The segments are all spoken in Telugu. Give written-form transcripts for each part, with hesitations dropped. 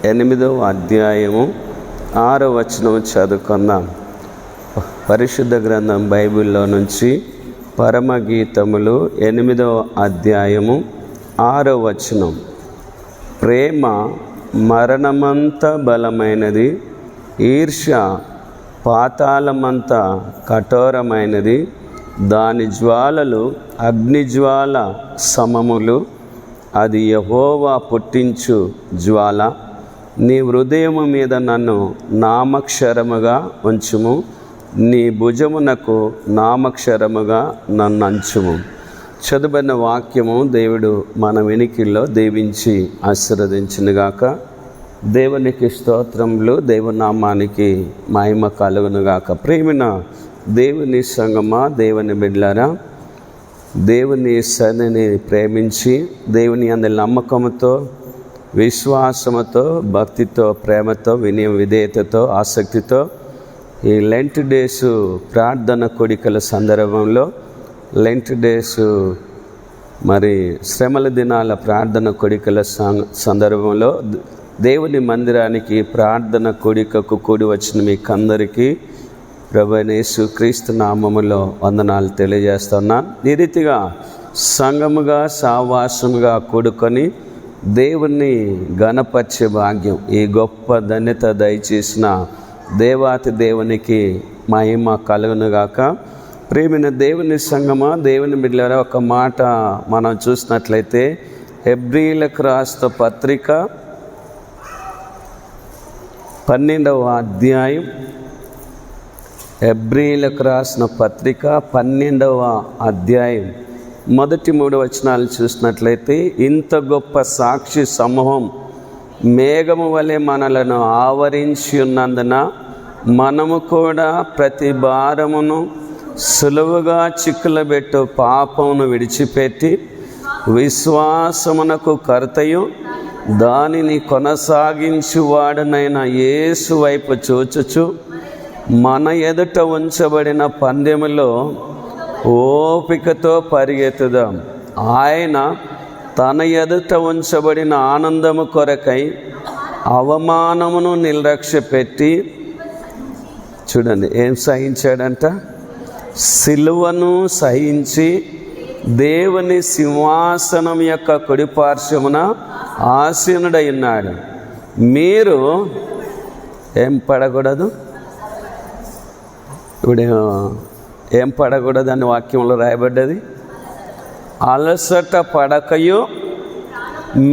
8వ అధ్యాయము 6వ వచనం చదువుకుందాం. పరిశుద్ధ గ్రంథం బైబిల్లో నుంచి పరమగీతములు 8వ అధ్యాయము 6వ వచనం. ప్రేమ మరణమంత బలమైనది, ఈర్ష్య పాతాళమంత కఠోరమైనది, దాని జ్వాలలు అగ్నిజ్వాల సమములు, అది యెహోవా పుట్టించు జ్వాల. నీ హృదయము మీద నన్ను నామక్షరముగా ఉంచుము, నీ భుజమునకు నామక్షరముగా నన్ను అంచుము. చదువుబడిన వాక్యము దేవుడు మన వెనికిల్లో దీవించి ఆశీర్వదించునుగాక. దేవునికి స్తోత్రములు, దేవునామానికి మహిమ కలుగునుగాక. ప్రేమిన దేవుని సంగమా, దేవుని బిడ్డలారా, దేవుని సన్నిధిని ప్రేమించి దేవుని యందు నమ్మకంతో, విశ్వాసముతో, భక్తితో, ప్రేమతో, వినయం విధేయతతో, ఆసక్తితో ఈ లెంట్ డేసు ప్రార్థన కోడికల సందర్భంలో, లెంట్ డేసు మరి శ్రమల దినాల ప్రార్థన కోడికల సందర్భంలో దేవుని మందిరానికి ప్రార్థన కోడికకు కూడి వచ్చిన మీకందరికీ ప్రభువైన యేసుక్రీస్తు నామములో వందనాలు తెలియజేస్తున్నాను. ఈ రీతిగా సంఘముగా సావాసముగా కూడుకొని దేవుణ్ణి ఘనపరిచే భాగ్యం, ఈ గొప్ప ధన్యత దయచేసిన దేవాతి దేవునికి మహిమ కలుగునుగాక. ప్రేమైన దేవుని సంగమా, దేవుని బిడ్డలారా, ఒక మాట మనం చూసినట్లయితే హెబ్రీలకు రాసిన పత్రిక 12వ అధ్యాయం, హెబ్రీలకు రాసిన పత్రిక 12వ అధ్యాయం మొదటి 3 వచనాలు చూసినట్లయితే, ఇంత గొప్ప సాక్షి సమూహం మేఘము వలె మనలను ఆవరించి ఉన్నందున మనము కూడా ప్రతి భారమును సులువుగా చిక్కులబెట్టు పాపమును విడిచిపెట్టి విశ్వాసమునకు కర్తయు దానిని కొనసాగించువాడనైన యేసు వైపు చూచుచు మన ఎదుట ఉంచబడిన పందెములో ఓపికతో పరిగెత్తుదాం. ఆయన తన ఎదుట ఉంచబడిన ఆనందము కొరకై అవమానమును నిర్లక్ష్యపెట్టి, చూడండి ఏం సహించాడంట, సిలువను సహించి దేవుని సింహాసనం యొక్క కుడిపార్శ్వమున ఆసీనుడై ఉన్నాడు. మీరు ఏం పడకూడదు, ఇప్పుడు ఏం పడకూడదు అని వాక్యంలో రాయబడ్డది, అలసట పడకయు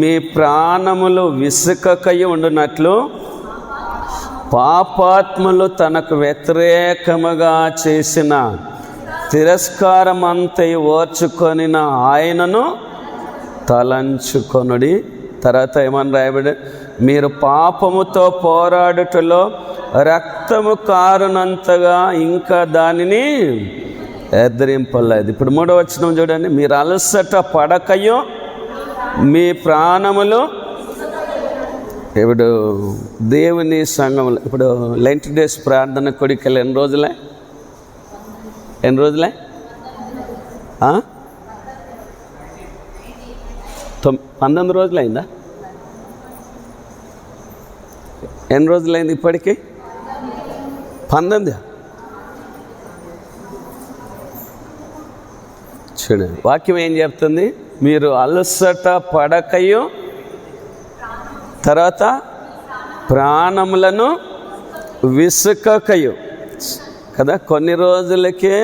మీ ప్రాణములు విసుకకయు ఉండునట్లు పాపాత్ములు తనకు వ్యతిరేకముగా చేసిన తిరస్కారమంతయు ఓర్చుకొనిన ఆయనను తలంచుకొనుడి. తర్వాత ఏమని రాయబడి, మీరు పాపముతో పోరాడుటలో రక్తము కారునంతగా ఇంకా దానిని ఎదిరింపలేదు. ఇప్పుడు 3వ వచనం చూడండి, మీరు అలసట పడకయో మీ ప్రాణములు. ఇప్పుడు దేవుని సంఘంలో ఇప్పుడు లెంట్ డేస్ ప్రార్థన కోడికలు ఎన్ని రోజులే 19 రోజులైందా? ఎన్ని రోజులైంది ఇప్పటికీ? 19. చూడండి వాక్యం ఏం చెప్తుంది, మీరు అలసట పడకయు తర్వాత ప్రాణములను విసుకకయు కదా. కొన్ని రోజులకే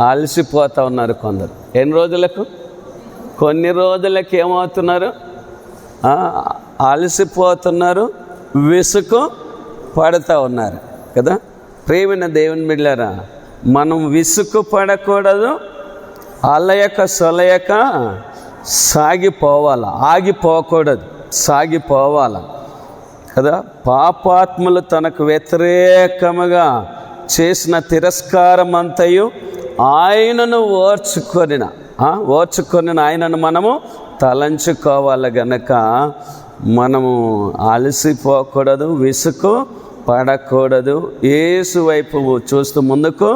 అలసిపోతూ ఉన్నారు కొందరు. ఎన్ని రోజులకు? కొన్ని రోజులకి ఏమవుతున్నారు, అలసిపోతున్నారు, విసుకు పడుతూ ఉన్నారు కదా. ప్రేమైన దేవుని బిడ్డలారా, మనం విసుకు పడకూడదు, అలయక సొలయక సాగిపోవాలి, ఆగిపోకూడదు, సాగిపోవాలి కదా. పాపాత్ములు తనకు వ్యతిరేకముగా చేసిన తిరస్కారమంతయు ఆయనను ఓర్చుకొనిన ఆయనను మనము తలంచుకోవాలి గనక మనము అలసిపోకూడదు, విసుకు పడకూడదు. యేసు వైపు చూస్తూ ముందుకు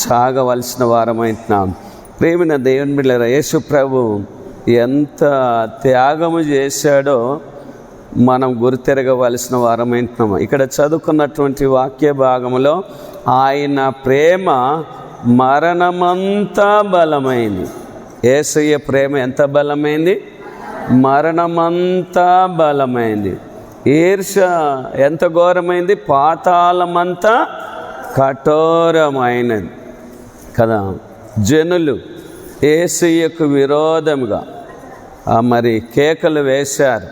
సాగవలసిన వారమైంటున్నాం. ప్రేమిన దేవుని బిడ్డలారా, యేసు ప్రభు ఎంత త్యాగము చేశాడో మనం గుర్తెరగవలసిన వారమైంటున్నాము. ఇక్కడ చదువుకున్నటువంటి వాక్య భాగంలో ఆయన ప్రేమ మరణమంతా బలమైంది. యేసయ్య ప్రేమ ఎంత బలమైంది? మరణమంతా బలమైంది. ఈర్ష్య ఎంత ఘోరమైంది? పాతాళమంతా కఠోరమైనది కదా. జనులు యేసయ్యకు విరోధముగా మరి కేకలు వేశారు.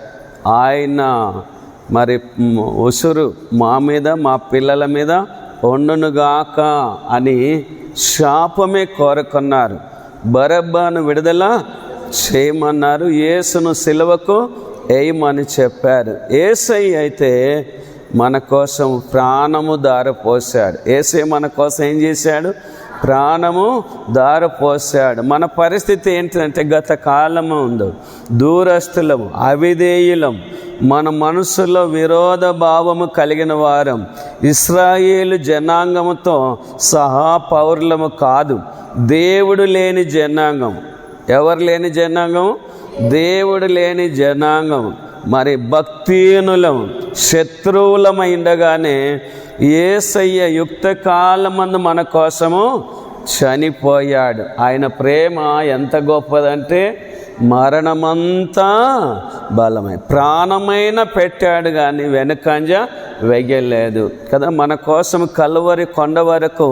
ఆయన మరి ఉసురు మా మీద మా పిల్లల మీద ఉండునుగాక అని శాపమే కోరుకున్నారు. బరబ్బను విడుదల చేయమన్నారు. యేసును సిలువకు వేయమని చెప్పారు. యేసయ్య అయితే మన కోసం ప్రాణము ధారపోశాడు. యేసయ్య మన కోసం ఏం చేశాడు? ప్రాణము ధారపోశాడు. మన పరిస్థితి ఏంటంటే గత కాలము ఉంది, దూరస్తులము, అవిధేయులం, మన మనసులో విరోధ భావము కలిగిన వారం, ఇశ్రాయేలు జనాంగముతో సహా పౌరులము కాదు, దేవుడు లేని జనాంగం. ఎవరు లేని జనాంగం? దేవుడు లేని జనాంగం. మరి భక్తిహీనులం, శత్రువులమైండగానే యేసయ్య యుక్త కాలమందు మన కోసము చనిపోయాడు. ఆయన ప్రేమ ఎంత గొప్పదంటే మరణమంతా బలమై ప్రాణమైన పెట్టాడు కానీ వెనుకంజ వెయ్యలేదు కదా. మన కోసం కలువరి కొండ వరకు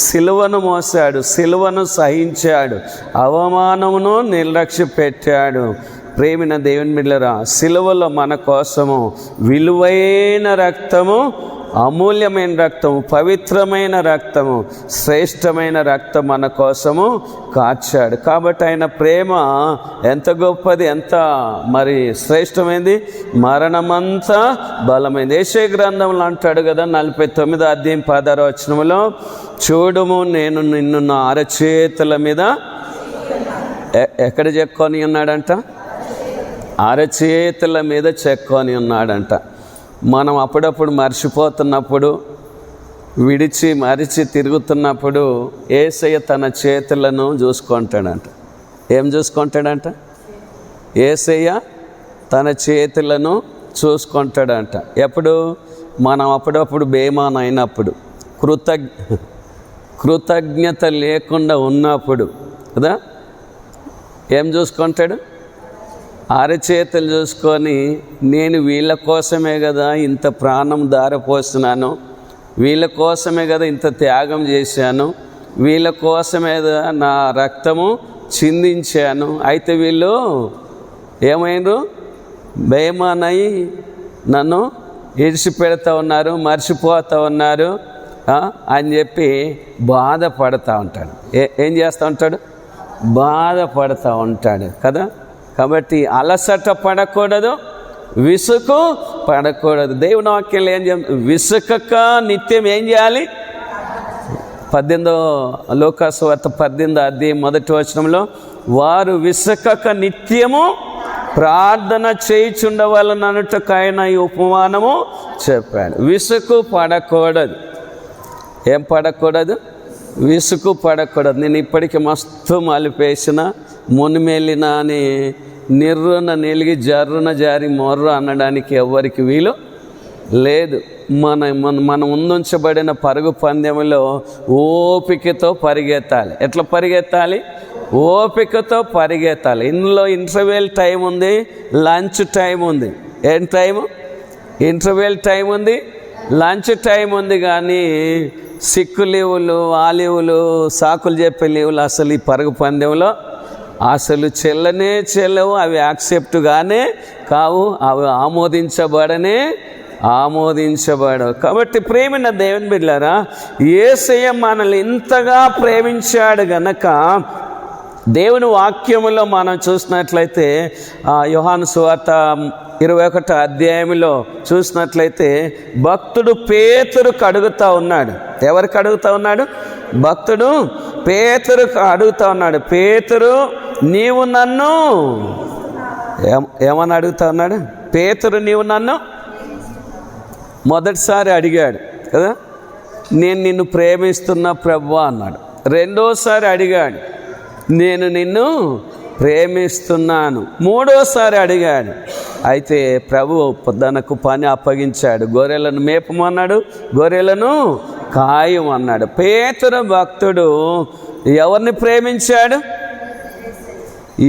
సిలువను మోసాడు, సిలువను సహించాడు, అవమానమును నిర్లక్ష్య పెట్టాడు. ప్రేమిన దేవుని బిడ్డలారా, సిలువలో మన కోసము విలువైన రక్తము, అమూల్యమైన రక్తము, పవిత్రమైన రక్తము, శ్రేష్టమైన రక్తం మన కోసము కార్చాడు. కాబట్టి ఆయన ప్రేమ ఎంత గొప్పది, ఎంత మరి శ్రేష్టమైంది, మరణమంతా బలమైంది. యెషయా గ్రంథంలో అంటాడు కదా 49వ అధ్యాయం 16వ వచనంలో, చూడుము నేను నిన్ను నా అరచేతుల మీద ఎక్కడ చెక్కొని ఉన్నాడంట? అరచేతుల మీద చెక్కొని ఉన్నాడంట. మనం అప్పుడప్పుడు మర్చిపోతున్నప్పుడు, మరిచి తిరుగుతున్నప్పుడు యేసయ్య తన చేతులను చూసుకుంటాడంట. ఏం చూసుకుంటాడంట? యేసయ్య తన చేతులను చూసుకుంటాడంట. ఎప్పుడు? మనం అప్పుడప్పుడు బేమాన్ అయినప్పుడు, కృతజ్ఞత లేకుండా ఉన్నప్పుడు కదా. ఏం చూసుకుంటాడు? అరచేతులు చూసుకొని, నేను వీళ్ళ కోసమే కదా ఇంత ప్రాణం ధారపోస్తున్నాను, వీళ్ళ కోసమే కదా ఇంత త్యాగం చేశాను, వీళ్ళ కోసమే కదా నా రక్తము చిందించాను. అయితే వీళ్ళు ఏమైండ్రు? బేమానై నన్ను ఇడిచిపెడతా ఉన్నారు, మర్చిపోతూ ఉన్నారు అని చెప్పి బాధపడతా ఉంటాడు. ఏం చేస్తూ ఉంటాడు? బాధపడతా ఉంటాడు కదా. కాబట్టి అలసట పడకూడదు, విసుగు పడకూడదు. దేవుని వాక్యంలో ఏం చేయాలి? విసుకక నిత్యం ఏం చేయాలి? 18వ లూకాసు వార్త 18వ అధ్యాయం 1వ వచనంలో, వారు విసుకక నిత్యము ప్రార్థన చేయుచుండవలననుటకైన ఈ ఉపమానము చెప్పాడు. విసుగు పడకూడదు. ఏం పడకూడదు? విసుగు పడకూడదు. నేను ఇప్పటికీ మస్తు మలిపేసిన, మునిమెళ్ళిన అని నిర్రున నిలిగి జర్రున జారి మొర్రు అనడానికి ఎవ్వరికి వీలు లేదు. మన ముందుంచబడిన పరుగు పందెంలో ఓపికతో పరిగెత్తాలి. ఎట్లా పరిగెత్తాలి? ఓపికతో పరిగెత్తాలి. ఇందులో ఇంటర్వెల్ టైం ఉంది, లంచ్ టైం ఉంది. ఏం టైము? ఇంటర్వెల్ టైం ఉంది, లంచ్ టైం ఉంది. కానీ సిక్కు లీవులు, ఆ లీవులు, సాకులు చెప్పే లీవులు అసలు ఈ పరుగు పందెంలో అసలు చెల్లవు. అవి యాక్సెప్ట్గానే కావు, అవి ఆమోదించబడవు. కాబట్టి ప్రేమైన దేవుని బిడ్డలారా, యేసయ్య మనల్ని ఇంతగా ప్రేమించాడు గనక దేవుని వాక్యములో మనం చూసినట్లయితే యోహాను సువార్త 21వ అధ్యాయంలో చూసినట్లయితే భక్తుడు పేతురుకు అడుగుతూ ఉన్నాడు. ఎవరికి అడుగుతూ ఉన్నాడు? భక్తుడు పేతురుకు అడుగుతూ ఉన్నాడు. పేతురు, నీవు నన్ను ఏమని అడుగుతా ఉన్నాడు? పేతురు, నీవు నన్ను మొదటిసారి అడిగాడు కదా, నేను నిన్ను ప్రేమిస్తున్నా ప్రభువా అన్నాడు. రెండోసారి అడిగాడు, నేను నిన్ను ప్రేమిస్తున్నాను. మూడోసారి అడిగాడు. అయితే ప్రభు తనకు పని అప్పగించాడు. గొర్రెలను మేపమన్నాడు, గొర్రెలను కాయమన్నాడు. పేతురు భక్తుడు ఎవరిని ప్రేమించాడు?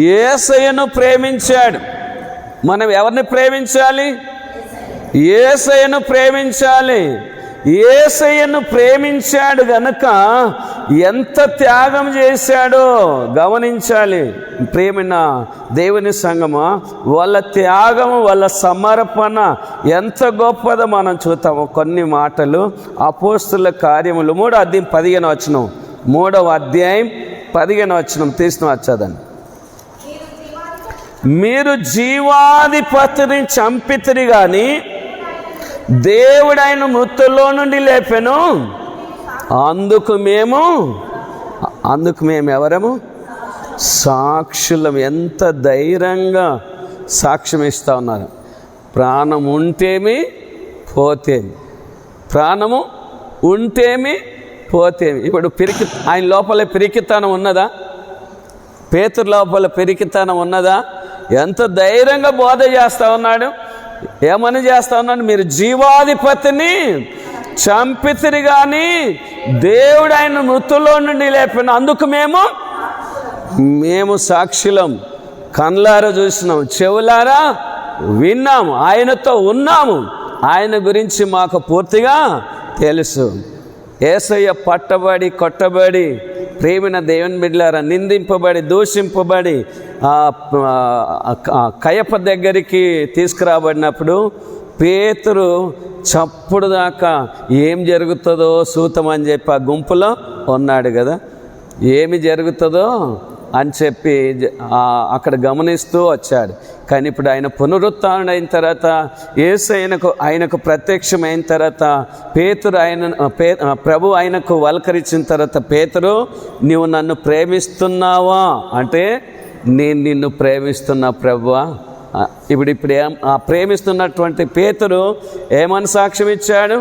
యేసయ్యను ప్రేమించాడు. మనం ఎవరిని ప్రేమించాలి? యేసయ్యను ప్రేమించాలి. యేసయ్యను ప్రేమించాడు గనుక ఎంత త్యాగం చేశాడో గమనించాలి. ప్రేమిన దేవుని సంగమా, వాళ్ళ త్యాగము, వాళ్ళ సమర్పణ ఎంత గొప్పదో మనం చూస్తాము. కొన్ని మాటలు అపోస్తుల కార్యములు 3వ అధ్యాయం 15వ వచనం, 3వ అధ్యాయం 15వ వచనం తీసిన వచ్చాదని. మీరు జీవాధిపతిని చంపితిరి గాని దేవుడు ఆయన మృతుల్లో నుండి లేపెను, అందుకు మేము ఎవరము? సాక్షులం. ఎంత ధైర్యంగా సాక్ష్యం ఇస్తూ ఉన్నారు. ప్రాణం ఉంటేమి పోతేమి, ప్రాణము ఉంటేమి పోతేమి. ఇప్పుడు ఆయన లోపల పిరికితనం ఉన్నదా? పేతురు లోపల పిరికితనం ఉన్నదా? ఎంత ధైర్యంగా బోధ చేస్తూ ఉన్నాడు. ఏమని చేస్తా ఉన్నాడు? మీరు జీవాధిపతిని చంపితిరి కానీ దేవుడు ఆయన మృతుల్లో నుండి లేపిన, అందుకు మేము సాక్షులం. కళ్ళారా చూసినాం, చెవులారా విన్నాము, ఆయనతో ఉన్నాము, ఆయన గురించి మాకు పూర్తిగా తెలుసు. యేసయ్య పట్టబడి కొట్టబడి ప్రేమిన దేవుని బిడ్డలారా నిందింపబడి దూషింపబడి కయప దగ్గరికి తీసుకురాబడినప్పుడు పేతురు చప్పుడు దాకా ఏం జరుగుతుందో చూద్దామని చెప్పి ఆ గుంపులో ఉన్నాడు కదా. ఏమి జరుగుతుందో అని చెప్పి అక్కడ గమనిస్తూ వచ్చాడు. కానీ ఇప్పుడు ఆయన పునరుత్థానం అయిన తర్వాత, యేసు ఆయనకు ప్రత్యక్షమైన తర్వాత, ప్రభు ఆయనకు వల్కరించిన తర్వాత, పేతురు నీవు నన్ను ప్రేమిస్తున్నావా అంటే, నేను నిన్ను ప్రేమిస్తున్నా ప్రభువా. ఇప్పుడు ప్రేమిస్తున్నటువంటి పేతురు ఏమని సాక్ష్యం ఇచ్చాడు?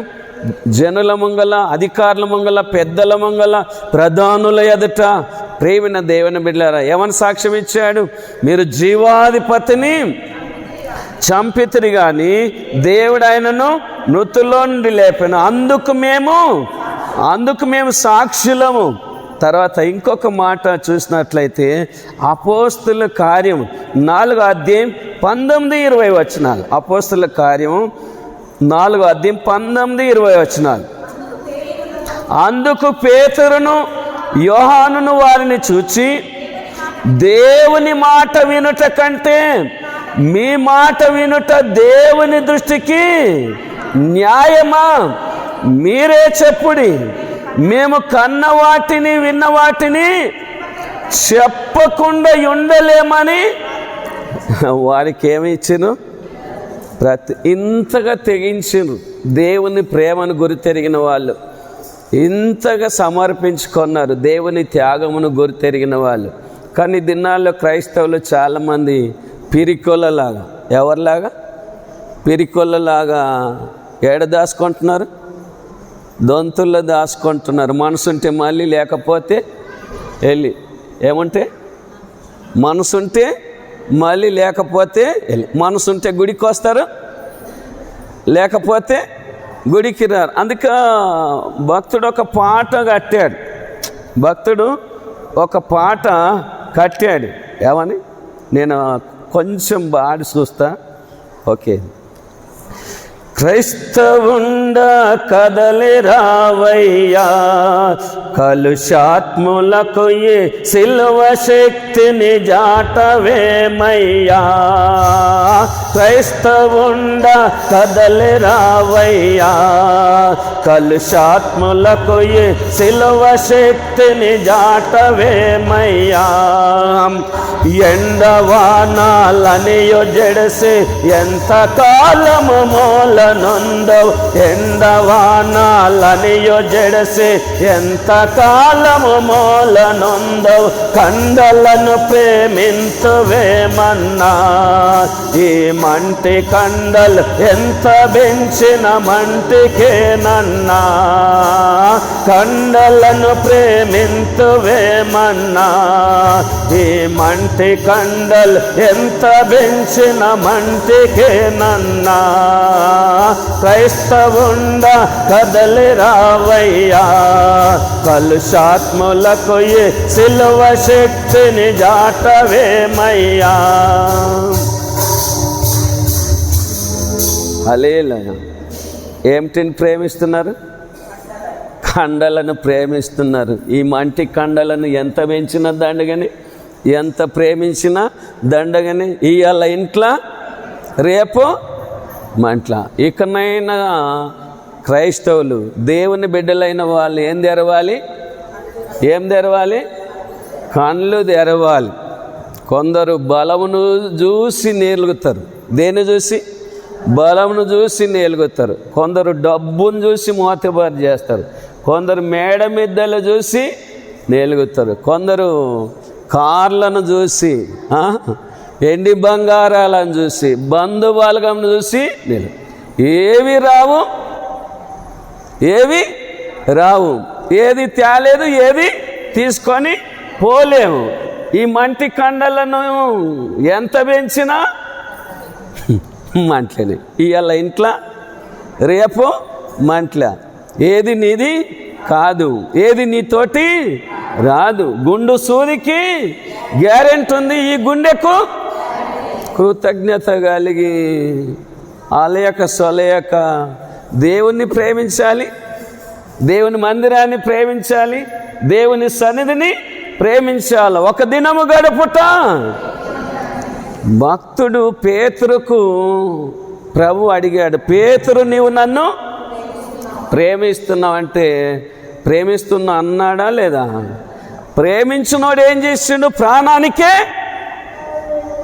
జనుల ముంగల, అధికారుల ముంగల, పెద్దల ముంగల, ప్రధానుల ఎదుట ప్రేమిన దేవుని బిడ్డలారా ఏమని సాక్ష్యం ఇచ్చాడు? మీరు జీవాధిపతిని చంపితిరి కానీ దేవుడు ఆయనను మృతుల్లో నుండి లేపెను, అందుకు మేము సాక్షులము. తర్వాత ఇంకొక మాట చూసినట్లయితే అపోస్తుల కార్యం 4వ అధ్యాయం 19-20 వచనాలు. అపోస్తుల కార్యం 4వ అధ్యాయం 19-20 వచనాలు. అందుకు పేతురును యోహానును వారిని చూచి, దేవుని మాట వినుట కంటే మీ మాట వినుట దేవుని దృష్టికి న్యాయమా? మీరే చెప్పుడి. మేము కన్న వాటిని విన్న వాటిని చెప్పకుండా ఉండలేమని వారికి ఏమి ఇచ్చిను? ఇంతగా తెగించిను. దేవుని ప్రేమను గురితెరిగిన వాళ్ళు ఇంతగా సమర్పించుకున్నారు, దేవుని త్యాగమును గురితెరిగిన వాళ్ళు. కానీ దినాల్లో క్రైస్తవులు చాలామంది పిరికొల్లలాగా, ఎవరిలాగా? పిరికొల్లలాగా ఏడ దాచుకుంటున్నారు? దొంతుల్లో దాచుకుంటున్నారు. మనసుంటే మళ్ళీ, లేకపోతే వెళ్ళి. ఏమంటే మనసుంటే మళ్ళీ, లేకపోతే వెళ్ళి. మనసుంటే గుడికి వస్తారు, లేకపోతే గుడికి రారు. అందుకే భక్తుడు ఒక పాట కట్టాడు. ఏమని? నేను కొంచెం బాడి చూస్తా. ఓకే. క్రైస్తవుండ కదలి రావయ్యా, కలుషాత్ములకు ఈ సిలువ శక్తిని జాటవేమయ్యా. క్రైస్తవుండ కదలి రావయ్యా, కలుషాత్ములకు ఈ సిలువ శక్తిని జాటవేమయ్యా. ఎండవానాలనియో జడిసి ఎంత కాలము మూల నొందవు ఎండవానాలనియో జడసి ఎంత కాలము మూల నొందవు కండలను ప్రేమింతువేమన్నా ఈ మంటి కండలు ఎంత పెంచిన మంటికేనన్నా కండలను ప్రేమింతువేమన్నా ఈ మంటి కండలు ఎంత పెంచిన మంటికేనన్నా క్రైస్తవుండ కదలి రావయ్యా కలుషాత్ములకు సిలువ శక్తిని జాటవేమయ్యా. హల్లెలూయా. ఏమిటిని ప్రేమిస్తున్నారు? కండలను ప్రేమిస్తున్నారు. ఈ మంటి కండలను ఎంత పెంచిన దండగని, ఎంత ప్రేమించినా దండగని. ఇవాళ ఇంట్లో రేపు మంట్ల. ఇకనైనా క్రైస్తవులు దేవుని బిడ్డలైన వాళ్ళు ఏం తెరవాలి? కళ్ళు తెరవాలి. కొందరు బలమును చూసి నేలుగుతారు. దేన్ని చూసి? బలమును చూసి నేలుగుతారు. కొందరు డబ్బును చూసి మోతబారు చేస్తారు. కొందరు మేడ మిద్దెలు చూసి నేలుగుతారు. కొందరు కార్లను చూసి, ఎండి బంగారాలను చూసి, బంధుబాలకం చూసి ఏవి రావు, ఏది తేలేదు, ఏది తీసుకొని పోలేము. ఈ మంటి కండలను ఎంత పెంచినా మంటలేని. ఇవాళ ఇంట్లో రేపు మంటల. ఏది నీది కాదు, ఏది నీతోటి రాదు. గుండు సూదికి గ్యారెంటీ ఉంది. ఈ గుండెకు కృతజ్ఞత కలిగి అలయక సొలయక దేవుణ్ణి ప్రేమించాలి, దేవుని మందిరాన్ని ప్రేమించాలి, దేవుని సన్నిధిని ప్రేమించాలి. ఒక దినము గడుపుట. భక్తుడు పేతురుకు ప్రభు అడిగాడు, పేతురు నీవు నన్ను ప్రేమిస్తున్నావంటే ప్రేమిస్తున్నా అన్నాడా లేదా? ప్రేమించినోడు ఏం చేసిండు? ప్రాణానికే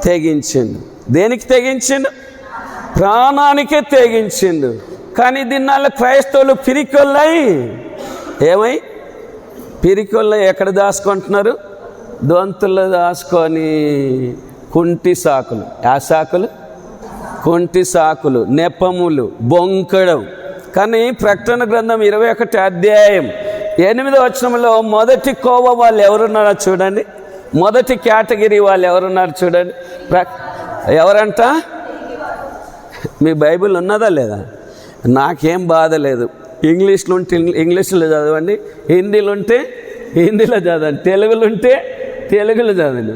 తెగించిండు. దేనికి తెగించిండు? ప్రాణానికే తెగించిండు. కానీ దీన్నాళ్ళ క్రైస్తవులు పిరికొల్లై పిరికొల్లై ఎక్కడ దాచుకుంటున్నారు? దొంతుల్లో దాచుకొని కుంటి సాకులు, కుంటి సాకులు, నెపములు, బొంకడం. కానీ ప్రకటన గ్రంథం 21 అధ్యాయం 8వ వచనంలో మొదటి కోవ వాళ్ళు ఎవరున్నారో చూడండి. మొదటి కేటగిరీ వాళ్ళు ఎవరున్నారు చూడండి. ఎవరంట? మీ బైబిల్ ఉన్నదా లేదా? నాకేం బాధ లేదు. ఇంగ్లీష్లో ఉంటే ఇంగ్లీష్లో చదవండి, హిందీలో ఉంటే హిందీలో చదవండి, తెలుగులో ఉంటే తెలుగులో చదవండి.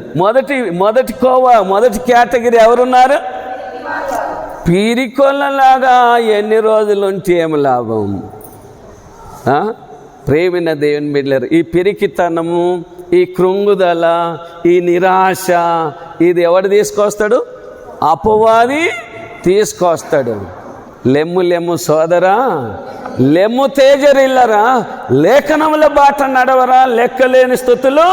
మొదటి కోవ, మొదటి కేటగిరీ ఎవరున్నారు? పీరికొల్లలాగా ఎన్ని రోజులు ఉంటే ఏం లాభం? ప్రేమిన దేవుని బిడ్డలారా, ఈ పిరికితనము, ఈ కృంగుదల, ఈ నిరాశ, ఇది ఎవడు తీసుకొస్తాడు? అపవాది తీసుకొస్తాడు. లెమ్ము సోదరా, లెమ్ము తేజరిల్లరా, లేఖనముల బాట నడవరా, లెక్కలేని స్థుతులు.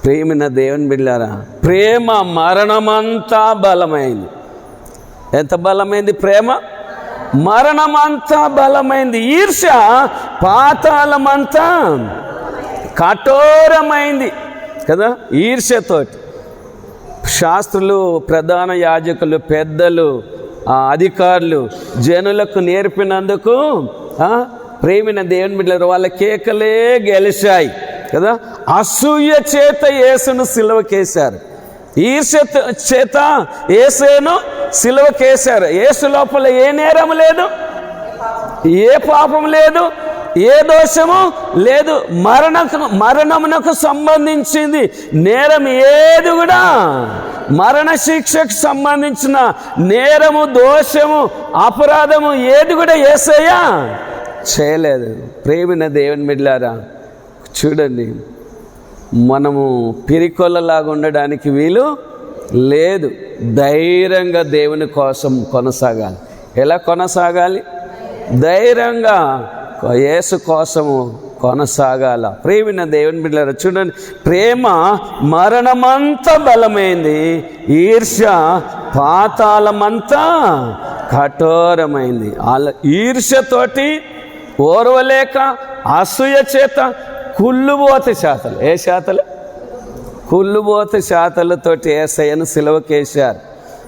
ప్రేమిన దేవుని బిడ్డలారా, ప్రేమ మరణమంతా బలమైంది. ఎంత బలమైంది ప్రేమ? మరణమంతా బలమైంది. ఈర్ష్య పాతాళమంతా కఠోరమైంది కదా. ఈర్ష్యతోటి శాస్త్రులు, ప్రధాన యాజకులు, పెద్దలు, అధికారులు జనులకు నేర్పినందుకు ప్రేమిన దేవుని బిడ్డలారా వాళ్ళ కేకలే గెలిచాయి కదా. అసూయ చేత యేసును సిలువకేశారు. ఈర్ష్య చేత యేసును సిలువకేశారు. యేసు లోపల ఏ నేరము లేదు, ఏ పాపం లేదు, ఏ దోషము లేదు. మరణమునకు సంబంధించింది నేరం ఏది కూడా, మరణ శిక్షకు సంబంధించిన నేరము, దోషము, అపరాధము ఏది కూడా యేసయ్య చేయలేదు. ప్రేమిన దేవుని బిడ్డలారా చూడండి, మనము పిరికొల్లలాగా ఉండడానికి వీలు లేదు. ధైర్యంగా దేవుని కోసం కొనసాగాలి. ఎలా కొనసాగాలి? ధైర్యంగా యేసు కోసము కొనసాగాల. ప్రేమిన దేవుని బిడ్డలారా చూడండి, ప్రేమ మరణమంతా బలమైంది, ఈర్ష్య పాతాళమంతా కఠోరమైంది. ఈర్ష్యతోటి ఓర్వలేక అసూయ చేత కుళ్ళుబోత శాతలు. ఏ శాతలు? కుళ్ళుబోత శాతలతోటి యేసయ్యను సిలువకేశారు.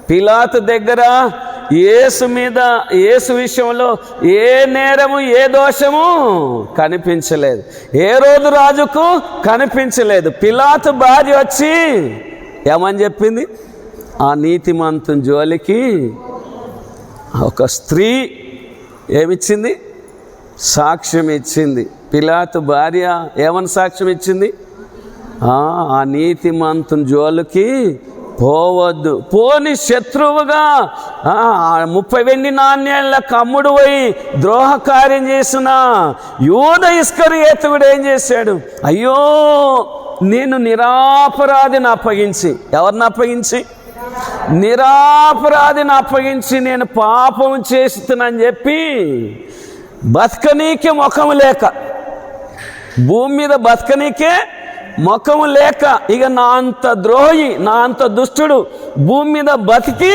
పిలాతు దగ్గర యేసు విషయంలో ఏ నేరము ఏ దోషము కనిపించలేదు. ఏ రోజు రాజుకు కనిపించలేదు. పిలాతు భార్య వచ్చి ఏమని చెప్పింది? ఆ నీతిమంతుని జోలికి ఒక స్త్రీ ఏమిచ్చింది? సాక్ష్యం ఇచ్చింది. పిలాతు భార్య ఏమని సాక్ష్యం ఇచ్చింది? ఆ నీతిమంతుని జోలికి పోవద్దు. పోని శత్రువుగా 30 వెండి నాణ్యాలకు అమ్ముడు పోయి ద్రోహకార్యం చేసిన యూద ఇస్కరియోతు కూడా ఏం చేశాడు? అయ్యో, నేను నిరాపరాధిని అప్పగించి, ఎవరిని అప్పగించి? నిరాపరాధిని అప్పగించి నేను పాపం చేస్తున్నానని చెప్పి బతకనీకే ముఖం లేక, భూమి మీద బతకనీకే ముఖము లేక, ఇక నా అంత ద్రోహి, నా అంత దుష్టుడు భూమి మీద బతికి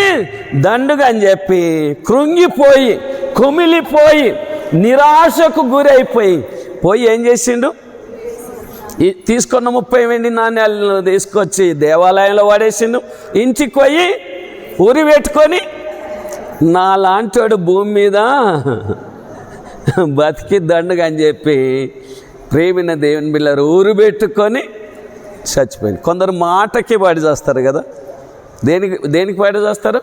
దండుగా అని చెప్పి కృంగిపోయి కుమిలిపోయి నిరాశకు గురైపోయి ఏం చేసిండు? తీసుకున్న 30 వెండి నాణ్యాలను తీసుకొచ్చి దేవాలయంలో వాడేసిండు. ఇంటికి పోయి ఉరి పెట్టుకొని, నా లాంటోడు భూమి మీద బతికి దండుగా అని చెప్పి ప్రేమిన దేవుని బిళ్ళారు ఊరు పెట్టుకొని చచ్చిపోయింది. కొందరు మాటకి పడి చేస్తారు కదా. దేనికి పడి చేస్తారు?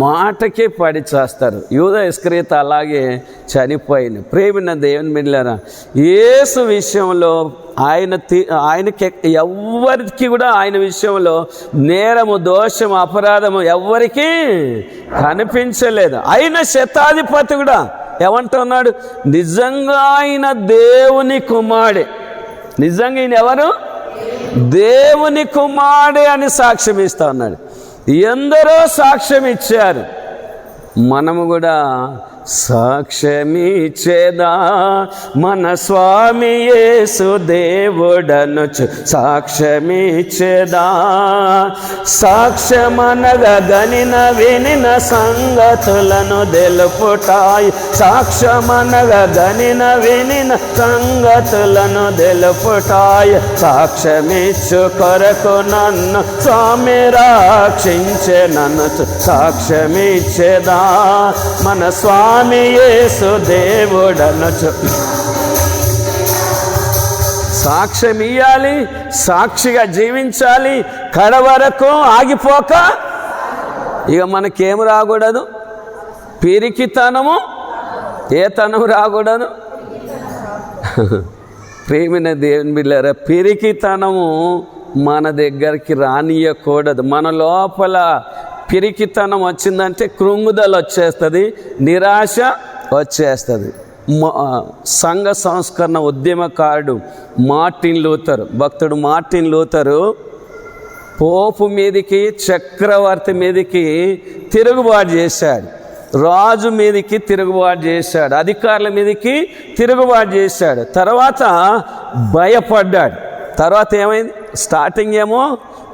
మాటకే పడి చేస్తారు. యూదా ఇస్కరియోతు అలాగే చనిపోయింది. ప్రేమిన దేవుని బిడ్డలారా, యేసు విషయంలో ఆయనకి ఎవ్వరికి కూడా ఆయన విషయంలో నేరము, దోషము, అపరాధము ఎవ్వరికి కనిపించలేదు. అయిన శతాధిపతి కూడా ఏమంటున్నాడు? నిజంగా ఆయన దేవుని కుమారుడే. నిజంగా ఈయన ఎవరు? దేవుని కుమారుడే అని సాక్ష్యం ఇస్తా ఉన్నాడు. ఎందరో సాక్ష్యం ఇచ్చారు. మనము కూడా సాక్ష్యమిచ్చేదా మన స్వామి యేసు దేవుడనుచు సాక్ష్యమిచ్చేదా. సాక్ష్యమనగా గనిన వినిన సంగతులను తెలుపుటాయి. సాక్ష్యమనగా గనిన వినిన సంగతులను తెలుపుటాయి. సాక్ష్యమిచ్చు కొరకు నన్ను స్వామి రక్షించే నన్ను సాక్ష్యమిచ్చేదా మన స్వామి యేసు దేవుడనుచు. సాక్ష్యం ఇయ్యాలి, సాక్షిగా జీవించాలి, కడవరకు ఆగిపోక. ఇక మనకేం రాకూడదు? పిరికితనము, ఏ తనం రాకూడదు? ప్రేమిన దేవుని బిడ్డలారా, పిరికితనము మన దగ్గరికి రానియకూడదు. మన లోపల పిరికితనం వచ్చిందంటే కృంగుదల వచ్చేస్తుంది, నిరాశ వచ్చేస్తుంది. సంఘ సంస్కరణ ఉద్యమకారుడు మార్టిన్ లూథర్, భక్తుడు మార్టిన్ లూథరు పోపు మీదికి, చక్రవర్తి మీదికి తిరుగుబాటు చేశాడు. రాజు మీదికి తిరుగుబాటు చేశాడు. అధికారుల మీదికి తిరుగుబాటు చేశాడు. తర్వాత భయపడ్డాడు. తర్వాత ఏమైంది? స్టార్టింగ్ ఏమో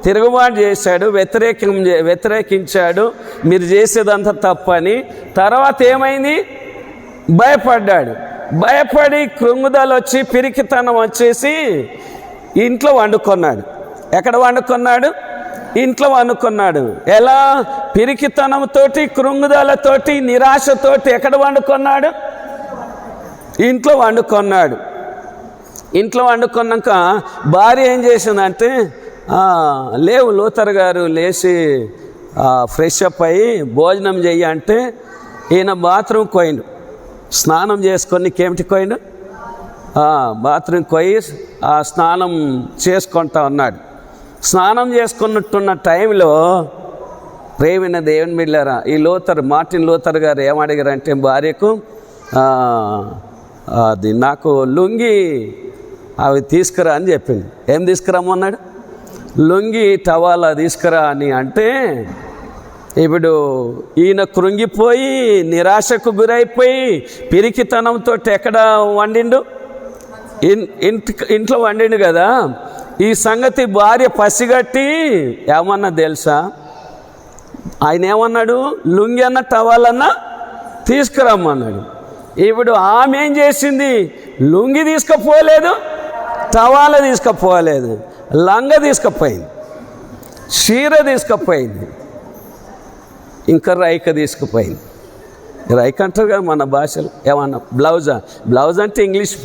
తిరుగుబాటు చేశాడు, వ్యతిరేకించాడు, మీరు చేసేదంతా తప్పని. తర్వాత ఏమైంది? భయపడ్డాడు. భయపడి కృంగుదల వచ్చి పిరికితనం వచ్చేసి ఇంట్లో వండుకున్నాడు. ఎక్కడ వండుకున్నాడు? ఇంట్లో వండుకున్నాడు. ఎలా? పిరికితనంతోటి, కృంగుదలతోటి, నిరాశతోటి ఎక్కడ వండుకున్నాడు? ఇంట్లో వండుకున్నాడు. ఇంట్లో వండుకున్నాక భార్య ఏం చేసిందంటే, లేవు లూథర్ గారు, లేచి ఫ్రెష్ అప్ అయ్యి భోజనం చెయ్యి అంటే ఈయన బాత్రూమ్కి పోయిండు. స్నానం చేసుకొని కేమిటికి పోయిండు? బాత్రూమ్కి పోయి స్నానం చేసుకుంటా ఉన్నాడు. స్నానం చేసుకున్నట్టున్న టైంలో ప్రేమిన దేవుని బిడ్డలారా, ఈ మార్టిన్ లూథర్ గారు ఏమడిగారంటే భార్యకు, అది నాకు లుంగి అవి తీసుకురా అని చెప్పింది. ఏం తీసుకురామన్నాడు? లుంగి, టవాలా తీసుకురా అని అంటే, ఇప్పుడు ఈయన కృంగిపోయి నిరాశకు గురైపోయి పిరికితనంతో ఎక్కడ వండిండు? ఇంట్లో వండిండు కదా. ఈ సంగతి భార్య పసిగట్టి ఏమన్నా తెలుసా? ఆయన ఏమన్నాడు? లుంగి అన్న టవాలన్నా తీసుకురమ్మన్నాడు. ఇప్పుడు ఆమె ఏం చేసింది? లుంగి తీసుకుపోలేదు, టవాల తీసుకుపోలేదు, లంగ తీసుకుపోయింది, చీర తీసుకుపోయింది, ఇంకా రైక తీసుకుపోయింది. రైక అంటారు కదా మన భాషలో, ఏమన్నా బ్లౌజా? బ్లౌజ్ అంటే ఇంగ్లీష్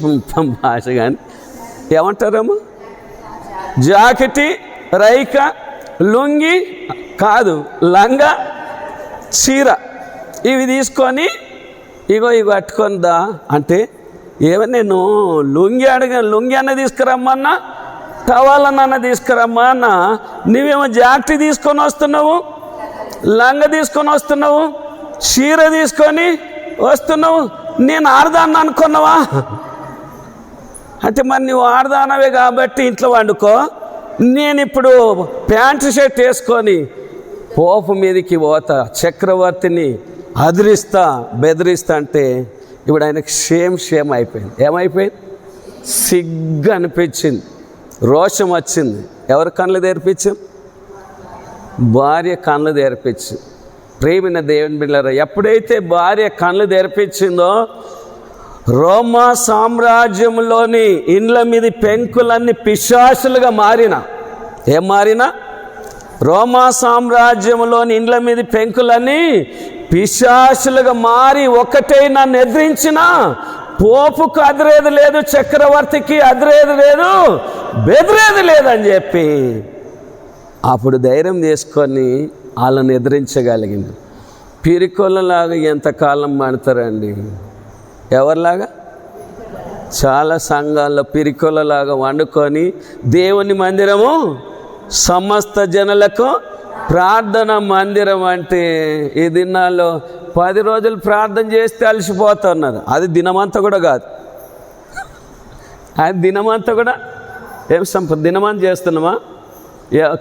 భాష, కానీ ఏమంటారేమో జాకెటి, రైక, లుంగి కాదు, లంగా, చీర, ఇవి తీసుకొని ఇగో కట్టుకుందా అంటే ఏమో నేను లుంగి లుంగి అన్న తీసుకురమ్మన్నా, టవాలన్న తీసుకురమ్మా అన్న, నువ్వేమో జాకెట్ తీసుకొని వస్తున్నావు, లంగ తీసుకొని వస్తున్నావు, చీర తీసుకొని వస్తున్నావు, నేను ఆడదాన్ని అనుకున్నావా అంటే మరి నువ్వు ఆడదానవే కాబట్టి ఇంట్లో వండుకో, నేను ఇప్పుడు ప్యాంటు షర్ట్ వేసుకొని పోపు మీదకి పోతా, చక్రవర్తిని అదిరిస్తా, బెదిరిస్తా అంటే ఇప్పుడు ఆయనకు షేమ్ అయిపోయింది. ఏమైపోయింది? సిగ్గు అనిపించింది, రోషం వచ్చింది. ఎవరి కళ్ళు తెరిపించింది? భార్య కళ్ళు తెరిపించింది. ప్రేమైన దేవుని బిడ్డలారా, ఎప్పుడైతే భార్య కళ్ళు తెరిపించిందో రోమా సామ్రాజ్యంలోని ఇండ్ల మీద పెంకులన్నీ పిశాచులుగా మారిన, ఏం మారినా? రోమా సామ్రాజ్యంలోని ఇండ్ల మీద పెంకులన్నీ పిశాచులుగా మారి ఒకటైనా నిద్రించిన పోపుకు అదిరేది లేదు, చక్రవర్తికి అదిరేది లేదు, బెదిరేది లేదని చెప్పి అప్పుడు ధైర్యం చేసుకొని వాళ్ళని ఎదిరించగలిగింది. పిరికొల్లలాగా ఎంతకాలం మాడతారండి? ఎవరిలాగా? చాలా సంఘాల్లో పిరికొల్లలాగా వండుకొని దేవుని మందిరము సమస్త జనులకు ప్రార్థన మందిరం అంటే ఈ దినాల్లో 10 రోజులు ప్రార్థన చేస్తే అలసిపోతున్నారు. అది దినమంతా కూడా కాదు, అది దినమంతా కూడా ఏం సంపద దినమంతా చేస్తున్నామా?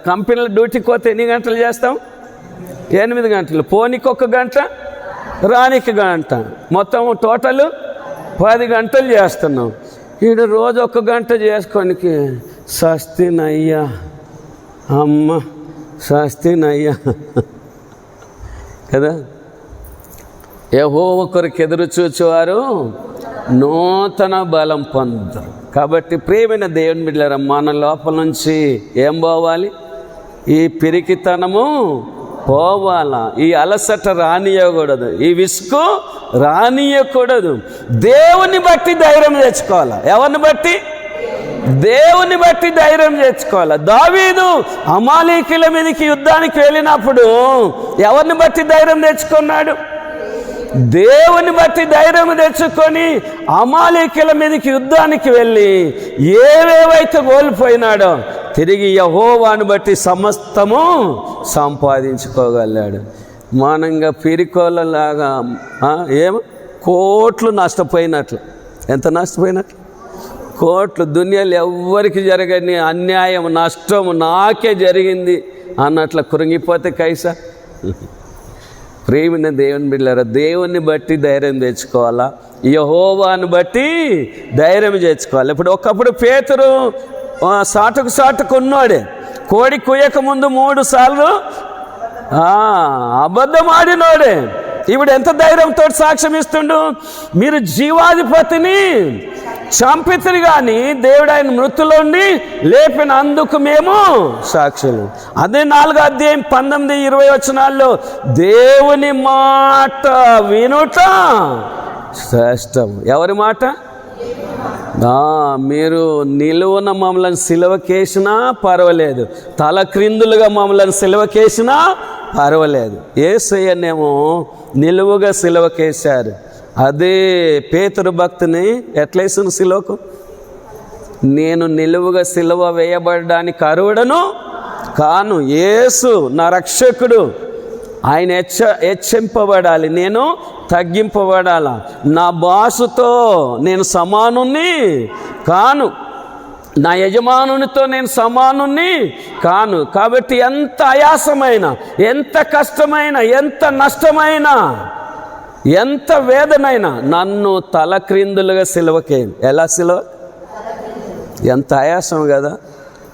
కంపెనీలో డ్యూటీకి పోతే ఎన్ని గంటలు చేస్తాం? 8 గంటలు. పోనీకి 1 గంట, రానికి గంట, మొత్తం టోటల్ 10 గంటలు చేస్తున్నాం. ఈడు రోజు 1 గంట చేసుకోనికి సస్తినయ్యా, అమ్మ సస్తినయ్యా కదా. యెహోవా కొరకు ఎదురు చూచేవారు నూతన బలం పొందుతారు. కాబట్టి ప్రియమైన దేవుని బిడ్డలారా, మన లోపల నుంచి ఏం పోవాలి? ఈ పిరికితనము పోవాలా, ఈ అలసట రానియకూడదు, ఈ విసుగు రానియకూడదు. దేవుని బట్టి ధైర్యం తెచ్చుకోవాలా. ఎవరిని బట్టి? దేవుని బట్టి ధైర్యం తెచ్చుకోవాలి. దావీదు అమాలేకీయుల మీదకి యుద్ధానికి వెళ్ళినప్పుడు ఎవరిని బట్టి ధైర్యం తెచ్చుకున్నాడు? దేవుని బట్టి ధైర్యం తెచ్చుకొని అమాలేకీయుల మీదకి యుద్ధానికి వెళ్ళి ఏవేవైతే కోల్పోయినాడో తిరిగి యెహోవాను బట్టి సమస్తము సంపాదించుకోగలిగాడు. మానంగా పిరికోళ్ళలాగా కోట్లు నష్టపోయినట్లు. ఎంత నష్టపోయినట్లు? కోట్లు. దునియాలో ఎవ్వరికి జరగని అన్యాయం, నష్టం నాకే జరిగింది అన్నట్లు కృంగిపోతే కైసా. ప్రేమైన దేవుని బిడ్డలారా, దేవుని బట్టి ధైర్యం తెచ్చుకోవాలా, యెహోవాను బట్టి ధైర్యం తెచ్చుకోవాలి. ఇప్పుడు ఒకప్పుడు పేతురు సాటుకు ఉన్నాడే, కోడి కుయ్యక ముందు 3 సార్లు అబద్ధం ఆడినోడే. ఇప్పుడు ఎంత ధైర్యంతో సాక్ష్యం ఇస్తుండు? మీరు జీవాధిపతిని చంపితిరి కానీ దేవుడు ఆయన మృతులోండి లేపిన అందుకు మేము సాక్షులు. అదే 4వ అధ్యాయం 19-20 వచనాల్లో దేవుని మాట వినుట శ్రేష్టం. ఎవరి మాట? మీరు నిలువున మమ్మల్ని సిలువకేసినా పర్వాలేదు, తల క్రిందులుగా మమ్మల్ని సిలువకేసినా పర్వాలేదు. యేసయ్యనేమో నిలువుగా సిలువకేశారు. అదే పేతురు భక్తుని ఎట్లేసిన సిలువకు? నేను నిలువుగా సిలువ వేయబడడానికి అర్హుడను కాను, యేసు నా రక్షకుడు, ఆయన హెచ్చింపబడాలి, నేను తగ్గింపబడాల. నా బాసుతో నేను సమానుని కాను, నా యజమానునితో నేను సమానుని కాను. కాబట్టి ఎంత ఆయాసమైన, ఎంత కష్టమైన, ఎంత నష్టమైన, ఎంత వేదనైనా నన్ను తల క్రిందులుగా సిలువకే. ఎలా సిలువ? ఎంత ఆయాసం కదా.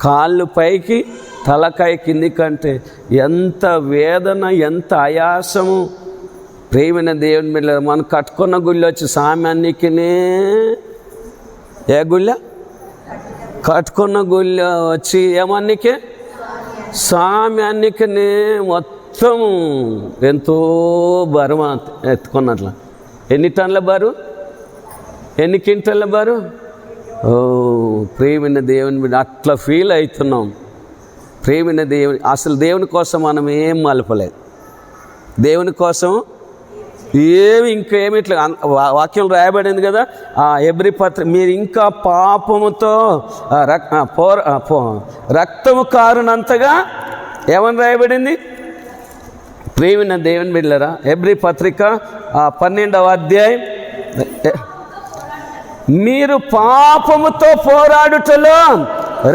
కాళ్ళు పైకి తలకాయ కింది కంటే ఎంత వేదన, ఎంత ఆయాసము. ప్రియమైన దేవుని బిడ్డలారా, మనం కట్టుకున్న గుళ్ళో వచ్చి సామ్యానికినే ఏ గుళ్ళ కట్టుకున్న గుళ్ళో వచ్చి ఏమన్నికే సామ్యానికినే మొత్తం ఎంతో బరువు ఎత్తుకున్నట్ల. ఎన్ని టన్నుల బరువు, ఎన్ని క్వింటల్ల బరువు. ఓ ప్రియమైన దేవుని బిడ్డ, అట్లా ఫీల్ అవుతున్నాం. ప్రియమైన దేవుని, అసలు దేవుని కోసం మనం ఏం మలపలేదు. దేవుని కోసం ఇంకేమి ఇట్లా వాక్యం రాయబడింది కదా, హెబ్రీ పత్రిక, మీరు ఇంకా పాపముతో రక్తము కారునంతగా ఏమని రాయబడింది. ప్రియమైన దేవుని బిడ్డలారా, హెబ్రీ పత్రిక 12వ అధ్యాయం, మీరు పాపముతో పోరాడుటలో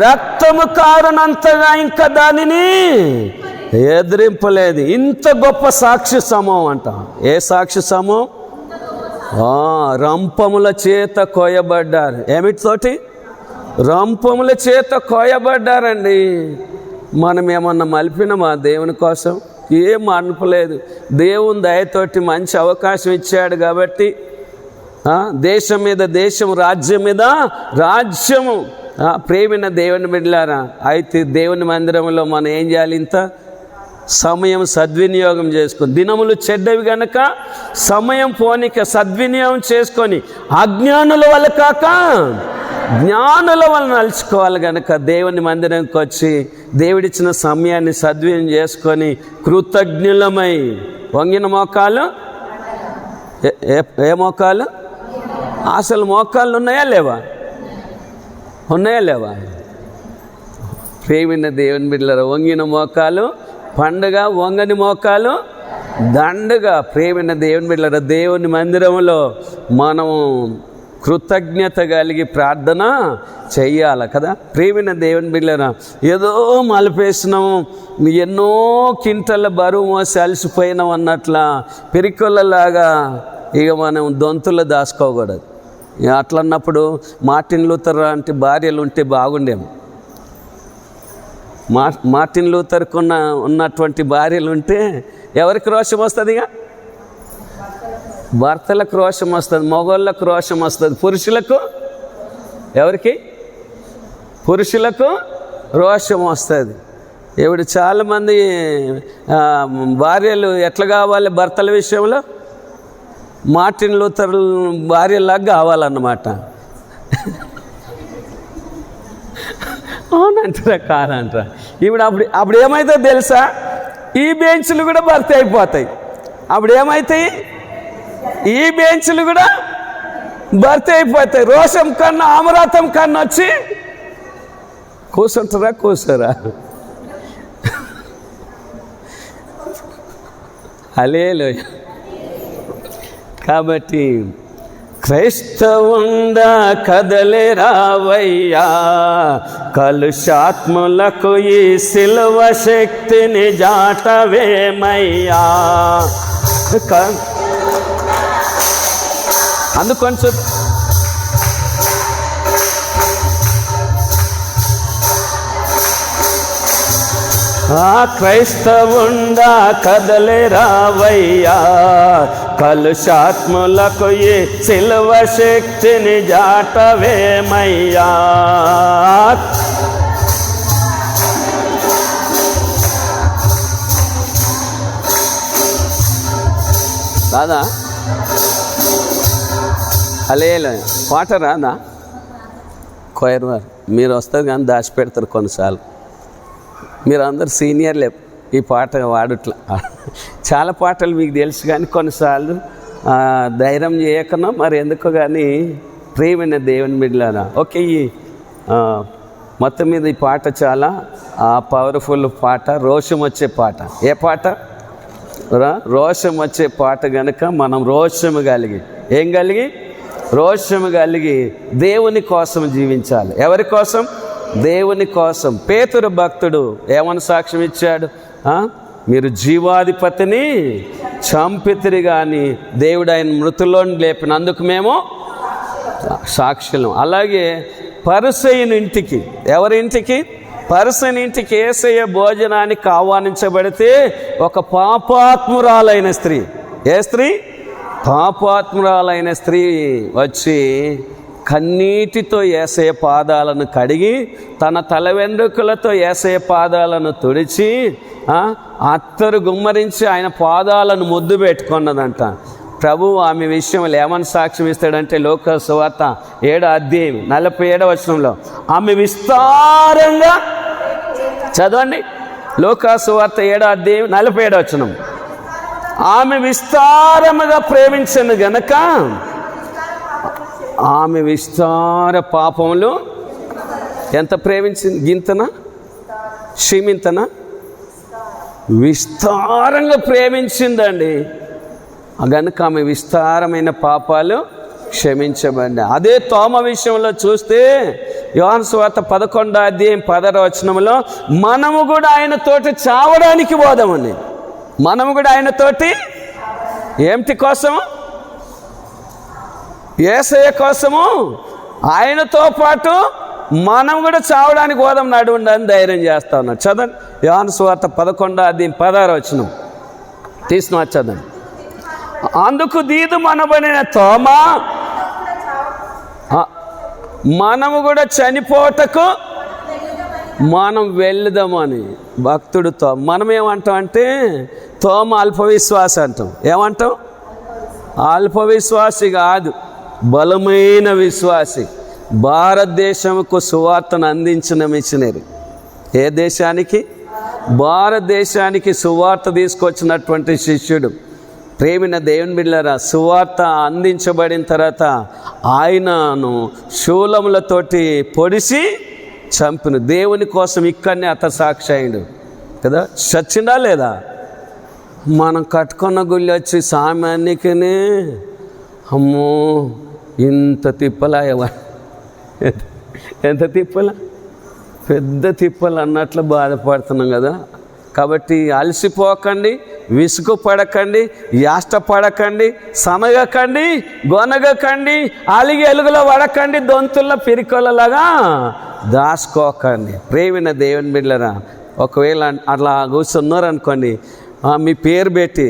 రక్తము కారునంతగా ఇంకా దానిని ఎదిరింపలేదు. ఇంత గొప్ప సాక్షి సమూహం అంట. ఏ సాక్షి సమూహం? రంపముల చేత కోయబడ్డారు. ఏమిటితోటి? రంపముల చేత కోయబడ్డారండి. మనం ఏమన్నా మలిపినామా దేవుని కోసం? ఏం మలపలేదు. దేవుని దయతోటి మంచి అవకాశం ఇచ్చాడు కాబట్టి దేశం మీద దేశం, రాజ్యం మీద రాజ్యము. ప్రేమైన దేవుని బిడ్డలారా, అయితే దేవుని మందిరంలో మనం ఏం చేయాలి? ఇంత సమయం సద్వినియోగం చేసుకొని, దినములు చెడ్డవి గనక సమయం పోనిక సద్వినియోగం చేసుకొని, అజ్ఞానుల వల్ల కాక జ్ఞానుల వల్ల నలుచుకోవాలి గనక దేవుని మందిరంకి వచ్చి దేవుడిచ్చిన సమయాన్ని సద్వినియోగం చేసుకొని కృతజ్ఞులమై వంగిన మోకాలు. ఏ మోకాలు? అసలు మోకాళ్ళు ఉన్నాయా లేవా? ఉన్నాయా లేవా? ప్రేమిన దేవుని బిడ్డలారా, వంగిన మోకాలు పండుగ, వంగని మోకాలు దండగా. ప్రేమిన దేవుని బిడ్డలారా, దేవుని మందిరంలో మనము కృతజ్ఞత కలిగి ప్రార్థన చెయ్యాలి కదా. ప్రేమిన దేవుని బిడ్డలారా, ఏదో మలిపేసినాము, ఎన్నో కింటల బరువు మోసి అలసిపోయినాం అన్నట్ల పిరికొల్లలాగా ఇక మనం దొంతుల్లో దాచుకోకూడదు. అట్లా అన్నప్పుడు మార్టిన్ లూథర్ లాంటి భార్యలు ఉంటే బాగుండేమో. మార్టిన్ లూథర్కు ఉన్నటువంటి భార్యలు ఉంటే ఎవరికి రోషం వస్తుంది? ఇక భర్తలకు రోషం వస్తుంది, మగవాళ్ళకు రోషం వస్తుంది. పురుషులకు, ఎవరికి? పురుషులకు రోషం వస్తుంది. ఇప్పుడు చాలామంది భార్యలు ఎట్లా కావాలి భర్తల విషయంలో? మార్టిన్ లూథర్ భార్యలాగా కావాలన్నమాట. అవునంటారా కాదంటారా? ఇప్పుడు అప్పుడు ఏమవుతుందో తెలుసా? ఈ బెంచ్లు కూడా భర్తీ అయిపోతాయి. అప్పుడు ఏమవుతాయి? ఈ బెంచ్లు కూడా భర్తీ అయిపోతాయి. రోషం కన్నా ఆమరాతం కన్నా వచ్చి కూర్చుంటారా? కూర్చోరా? హల్లెలూయా. కాబట్టి క్రైస్తవుండా కదలే రావయ్యా, కలుషాత్ములకు ఈ సిలువ శక్తిని జాటవేమయ్యా. అందుకొంచెం క్రైస్తవుండా కదలే రావయ్యా, కలుషాత్ములకు ఈ సిలువ శక్తిని జాటవేమయ్యా. రాదా? హల్లెలూయా. పాట రాదా? కొయర్ వారు మీరు వస్తారు కానీ దాచిపెడతారు కొన్నిసార్లు. మీరు అందరు సీనియర్లే ఈ పాట వాడుట్లా. చాలా పాటలు మీకు తెలుసు కానీ కొన్నిసార్లు ధైర్యం చేయకన్నా మరి ఎందుకో కానీ ప్రియమైన దేవుని బిడ్డలారా, ఓకే, ఈ మొత్తం మీద ఈ పాట చాలా పవర్ఫుల్ పాట, రోషం వచ్చే పాట. ఏ పాట? రోషం వచ్చే పాట కనుక మనం రోషము కలిగి, ఏం కలిగి? రోషము కలిగి దేవుని కోసం జీవించాలి. ఎవరి కోసం? దేవుని కోసం. పేతురు భక్తుడు ఏమని సాక్ష్యం ఇచ్చాడు? మీరు జీవాధిపతిని చంపితిరి కానీ దేవుడు ఆయన మృతుల్లోని లేపినందుకు మేము సాక్షులం. అలాగే పరిసయ్యుని ఇంటికి, ఎవరి ఇంటికి? పరిసయ్యుని ఇంటికి యేసయ్య భోజనానికి ఆహ్వానించబడితే ఒక పాపాత్మురాలైన స్త్రీ, ఏ స్త్రీ? పాపాత్మురాలైన స్త్రీ వచ్చి కన్నీటితో యేసయ్య పాదాలను కడిగి తన తల వెంట్రుకలతో యేసయ్య పాదాలను తుడిచి అత్తరు గుమ్మరించి ఆయన పాదాలను ముద్దు పెట్టుకున్నదంట. ప్రభువు ఆమె విషయంలో ఏమని సాక్ష్యం ఇస్తాడంటే లోక సువార్త 7వ అధ్యాయం 47వ వచనంలో ఆమె విస్తారంగా చదవండి. లోక సువార్త 7వ అధ్యాయం 47వ వచనం. ఆమె విస్తారముగా ప్రేమించను గనక ఆమె విస్తార పాపములు ఎంత ప్రేమించింది? గింతనా క్షమింతనా? విస్తారంగా ప్రేమించిందండి. గనుక ఆమె విస్తారమైన పాపాలు క్షమించబడి. అదే తోమ విషయంలో చూస్తే యోహాను సువార్త 11వ అధ్యాయం 10వ వచనంలో మనము కూడా ఆయనతోటి చావడానికి పోదామని, మనము కూడా ఆయనతోటి ఏమిటి కోసము? యేసయ్య కోసము, ఆయనతో పాటు మనం కూడా చావడానికి పోదాం నడుండి అని ధైర్యం చేస్తా ఉన్నాడు. చదవండి యోహాను సువార్త 11వ అధ్యాయం 16వ వచనం తీసిన చదవండి. అందుకు దీదు మనబడిన తోమా మనము కూడా చనిపోటకు మనం వెళ్దామని భక్తుడితో. మనం ఏమంటాం అంటే తోమ అల్పవిశ్వాసి అంటాం. ఏమంటాం? అల్పవిశ్వాసి కాదు, బలమైన విశ్వాసి. భారతదేశంకు సువార్తను అందించిన మిషనరీ. ఏ దేశానికి? భారతదేశానికి సువార్త తీసుకొచ్చినటువంటి శిష్యుడు. ప్రేమిన దేవుని బిడ్డలారా, సువార్త అందించబడిన తర్వాత ఆయనను శూలములతోటి పొడిసి చంపిన దేవుని కోసం ఇక్కడనే అత సాక్షాయుడు కదా. చచ్చిందా లేదా? మనం కట్టుకున్న గుళ్ళు వచ్చి సామాన్యకనే అమ్మో ఇంత తిప్పలా, ఎంత తిప్పలా, పెద్ద తిప్పలు అన్నట్లు బాధపడుతున్నాం కదా. కాబట్టి అలసిపోకండి, విసుగుపడకండి, యాష్టపడకండి, సనగకండి, గొనగకండి, అలిగి ఎలుగులో పడకండి, దొంతుల్లో పిరికొల్లలాగా దాచుకోకండి. ప్రేమిన దేవుని బిడ్డలారా, ఒకవేళ అట్లా కూర్చున్నారనుకోండి, మీ పేరు పెట్టి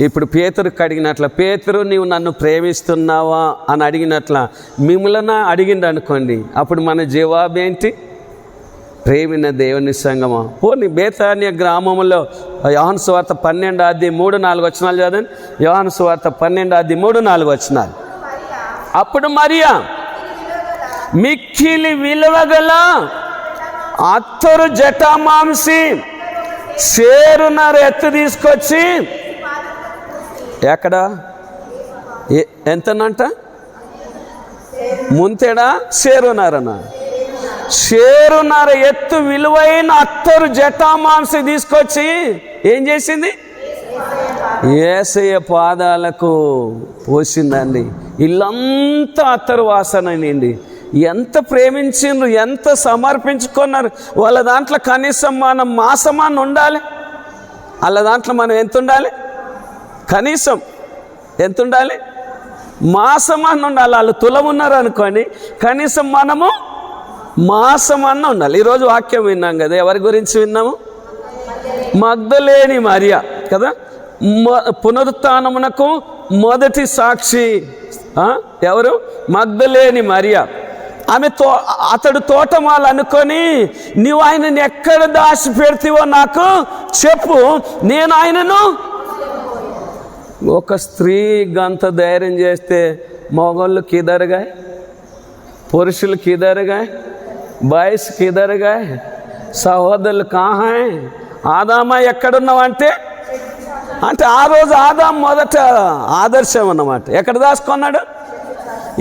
ఇప్పుడు పేతురుకి అడిగినట్ల, పేతురు నీవు నన్ను ప్రేమిస్తున్నావా అని అడిగినట్ల మిమ్మల్ని అడిగిండు అనుకోండి, అప్పుడు మన జవాబు ఏంటి? ప్రేమిన దేవుని సంగమా. పోనీ బేతాన్య గ్రామంలో యోహాను సువార్త 12వ అధ్యాయం 3-4 వచనాలు చదవండి. యోహాను సువార్త 12వ అధ్యాయం 3-4 వచనాలు. అప్పుడు మరియా మిక్కిలి విలువగల అత్తరు జటామాంసి సేరున్నర ఎత్తు తీసుకొచ్చి, ఎక్కడ ఎంతనంట? ముంతేడా సేరున్నారనా? షేరున్నర ఎత్తు విలువైన అత్తరు జటామాంసి తీసుకొచ్చి ఏం చేసింది? యేసయ్య పాదాలకు పోసిందండి. ఇల్లంతా అత్తరు వాసన నిండి. ఎంత ప్రేమించిండ్రు, ఎంత సమర్పించుకున్నారు. వాళ్ళ దాంట్లో కనీసం మనం మాసమాన్ని ఉండాలి. వాళ్ళ దాంట్లో మనం ఎంత ఉండాలి? కనీసం ఎంత ఉండాలి? మాసమాన్ని ఉండాలి. వాళ్ళు తులం ఉన్నారు అనుకోండి, కనీసం మనము మాసమన్న ఉండాలి. ఈరోజు వాక్యం విన్నాం కదా, ఎవరి గురించి విన్నాము? మగ్దలేని మరియా కదా. పునరుత్థానమునకు మొదటి సాక్షి ఎవరు? మగ్దలేని మరియా. ఆమె అతడు తోటమాలు అనుకొని, నీవు ఆయనని ఎక్కడ దాచి పెడతావో నాకు చెప్పు, నేను ఆయనను. ఒక స్త్రీ గంత ధైర్యం చేస్తే మగవాళ్ళు కిదరుగా, పురుషులు కిదరుగా, బాయ్స్ కిదరుగా, సహోదరులు కాహా. ఆదామా ఎక్కడున్నావంటే అంటే ఆ రోజు ఆదాం మొదట ఆదర్శం అన్నమాట. ఎక్కడ దాచుకున్నాడు?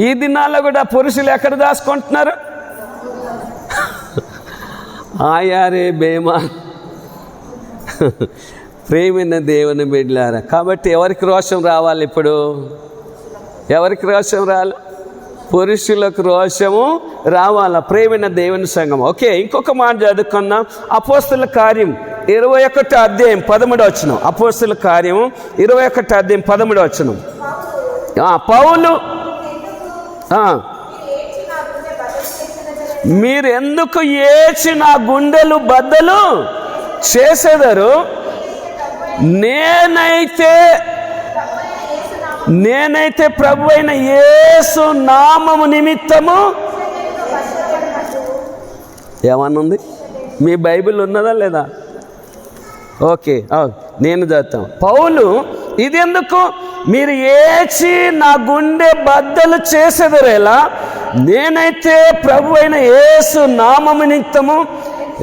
ఈ దినాల్లో కూడా పురుషులు ఎక్కడ దాచుకుంటున్నారు? ఆయారే బేమా. ప్రేమిన దేవుని బిడ్డలారా, కాబట్టి ఎవరికి రోషం రావాలి? ఇప్పుడు ఎవరికి రోషం రావాలి? పురుషులకు రోషము రావాల. ప్రేమిన దేవుని సంఘం. ఓకే, ఇంకొక మాట చదువుకుందాం. అపోస్తుల కార్యం 21వ అధ్యాయం 13వ వచనం. అపోస్తుల కార్యం 21వ అధ్యాయం 13వ వచనం. పౌలు మీరు ఎందుకు ఏడ్చి నా గుండెలు బద్దలు చేసేదారు? నేనైతే ప్రభు అయిన యేసు నామము నిమిత్తము ఏమనుంది? మీ బైబిల్ ఉన్నదా లేదా? ఓకే, నేను చదువుతాను. పౌలు, ఇదెందుకు మీరు ఏచి నా గుండె బద్దలు చేసేదరేలా, నేనైతే ప్రభు అయిన యేసు నామము నిమిత్తము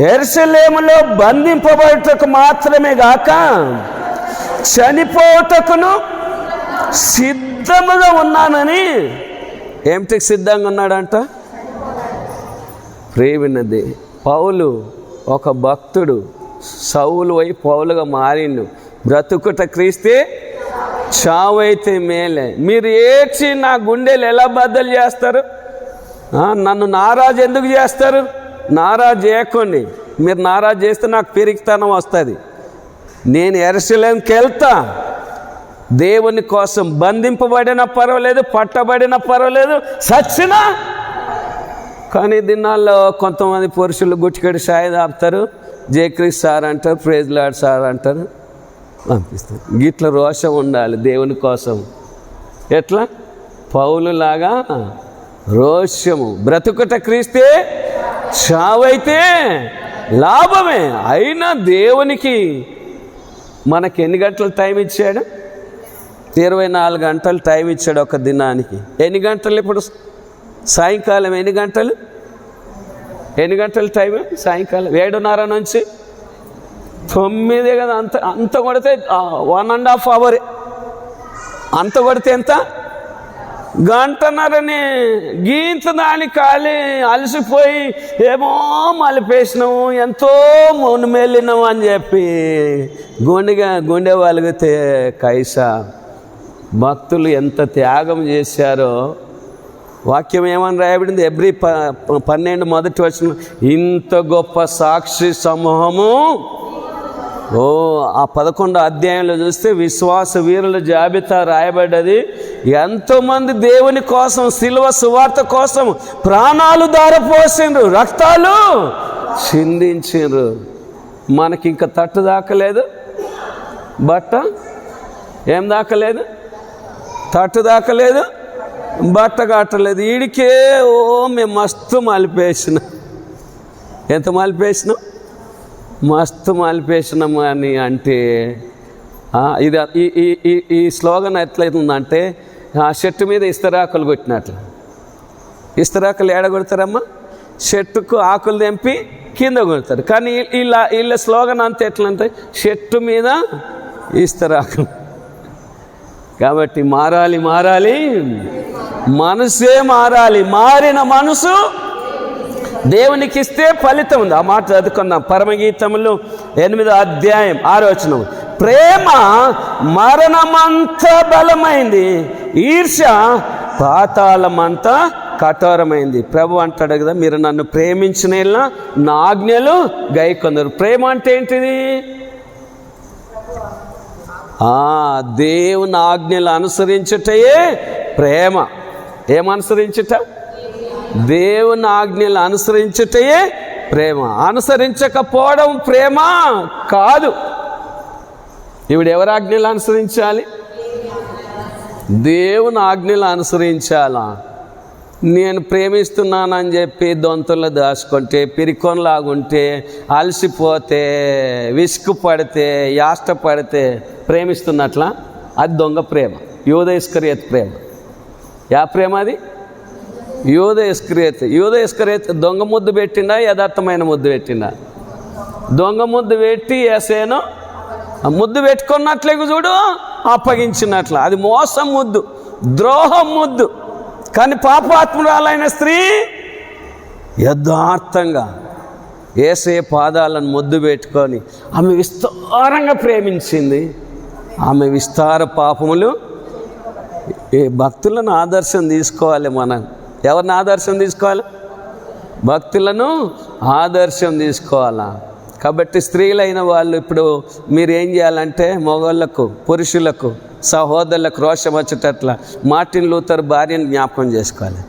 యెరూషలేములో బంధింపబడుటకు మాత్రమే గాక చనిపోవుటకును సిద్ధముగా ఉన్నానని. ఏమిటికి సిద్ధంగా ఉన్నాడంట? ప్రేమినది. పౌలు ఒక భక్తుడు, సౌలు అయి పౌలుగా మారిండు. బ్రతుకుట క్రీస్తే, చావైతే మేలే. మీరు ఏడ్చి నా గుండెలు ఎలా బద్దలు చేస్తారు? నన్ను నారాజు ఎందుకు చేస్తారు? నారాజు చేయకండి. మీరు నారాజు చేస్తే నాకు పిరికితనం వస్తుంది. నేను యెరూషలేముకి వెళ్తా, దేవుని కోసం బంధింపబడినా పర్వాలేదు, పట్టబడినా పర్వాలేదు, సచ్చినా. కానీ దినాల్లో కొంతమంది పురుషులు గుట్టికడి సాయి ఆపుతారు, జయక్రీస్ సార్ అంటారు, ప్రైజ్ లార్డ్ సార్ అంటారు, పంపిస్తారు. గిట్ల రోషం ఉండాలి దేవుని కోసం. ఎట్లా? పౌలులాగా రోషము. బ్రతుకుట క్రీస్తే, చావైతే లాభమే. అయినా దేవునికి మనకి ఎన్ని గంటలు టైం ఇచ్చాడు? 24 గంటలు టైం ఇచ్చాడు ఒక దినానికి. ఎన్ని గంటలు ఇప్పుడు? సాయంకాలం ఎన్ని గంటలు టైం? సాయంకాలం 7:30 నుంచి 9 కదా. అంత కొడితే 1.5 hour. అంత కొడితే ఎంత? గంటన్నరని. గీంత దాని ఖాళీ అలసిపోయి ఏమో మలిపేసినాము, ఎంతో మును మెల్లినాము అని చెప్పి గుండె వాళ్ళగితే కైసా. భక్తులు ఎంత త్యాగం చేశారో వాక్యం ఏమని రాయబడింది? ఎబ్రీ 12 మొదటి వచనం, ఇంత గొప్ప సాక్షి సమూహము. ఆ 11వ అధ్యాయంలో చూస్తే విశ్వాస వీరుల జాబితా రాయబడ్డది. ఎంతోమంది దేవుని కోసం, శిలువ సువార్త కోసం ప్రాణాలు ధారపోసిండ్రు, రక్తాలు చిందించిండ్రు. మనకి ఇంకా తట్టు దాకలేదు, బట్ట ఏం దాకలేదు, తట్టు దాకలేదు, బట్ట కట్టలేదు. ఈడికే మేము మస్తు మలిపేసిన. ఎంత మలిపేసినాం? మస్తు మలిపేసినాము అని అంటే ఇది ఈ స్లోగన్ ఎట్లయితుందంటే, ఆ చెట్టు మీద ఇస్తరాకులు కొట్టినట్లు. ఇస్తరాకులు ఏడ కొడతారమ్మా? చెట్టుకు ఆకులు తెంపి కింద కొడతారు. కానీ వీళ్ళ స్లోగన్ అంతా ఎట్లంటే, చెట్టు మీద ఇస్తరాకులు. కాబట్టి మారాలి, మనసే మారాలి. మారిన మనసు దేవునికి ఇస్తే ఫలితం ఉంది. ఆ మాట చదువుకుందాం. పరమగీతములు 8వ అధ్యాయం 6వ వచనం, ప్రేమ మరణమంత బలమైంది, ఈర్ష్య పాతాళమంతా కఠోరమైంది. ప్రభు అంటాడు కదా, మీరు నన్ను ప్రేమించిన నా ఆజ్ఞలు గైకొందరు. ప్రేమ అంటే ఏంటిది? దేవుని ఆజ్ఞలు అనుసరించుటయే ప్రేమ. ఏమనుసరించుట? దేవుని ఆజ్ఞలు అనుసరించుటయే ప్రేమ. అనుసరించకపోవడం ప్రేమ కాదు. ఇప్పుడు ఎవరి ఆజ్ఞలు అనుసరించాలి? దేవుని ఆజ్ఞలు అనుసరించాలా? నేను ప్రేమిస్తున్నానని చెప్పి దొంతలు దాచుకుంటే, పిరికొనలాగుంటే, అలసిపోతే, విసుగు పడితే, యాష్టపడితే ప్రేమిస్తున్నట్లా? అది దొంగ ప్రేమ, యూదా ఇస్కరియోతు ప్రేమ. యా ప్రేమ అది? యూదా ఇస్కరియోతు దొంగ ముద్దు పెట్టిండా, యథార్థమైన ముద్దు పెట్టిండా? దొంగ ముద్దు పెట్టి ఏసేను ముద్దు పెట్టుకున్నట్లే చూడు, అప్పగించినట్ల. అది మోసం ముద్దు, ద్రోహం ముద్దు. కానీ పాపాత్మురాలైన స్త్రీ యథార్థంగా యేసే పాదాలను ముద్దు పెట్టుకొని ఆమె విస్తారంగా ప్రేమించింది. ఆమె విస్తార పాపములు. భక్తులను ఆదర్శం తీసుకోవాలి. మనం ఎవరిని ఆదర్శం తీసుకోవాలి? భక్తులను ఆదర్శం తీసుకోవాలా? కాబట్టి స్త్రీలైన వాళ్ళు ఇప్పుడు మీరు ఏం చేయాలంటే, మగవాళ్ళకు, పురుషులకు, సహోదరులకు రోషం వచ్చేటట్ల మార్టిన్ లూథర్ భార్యను జ్ఞాపకం చేసుకోవాలి.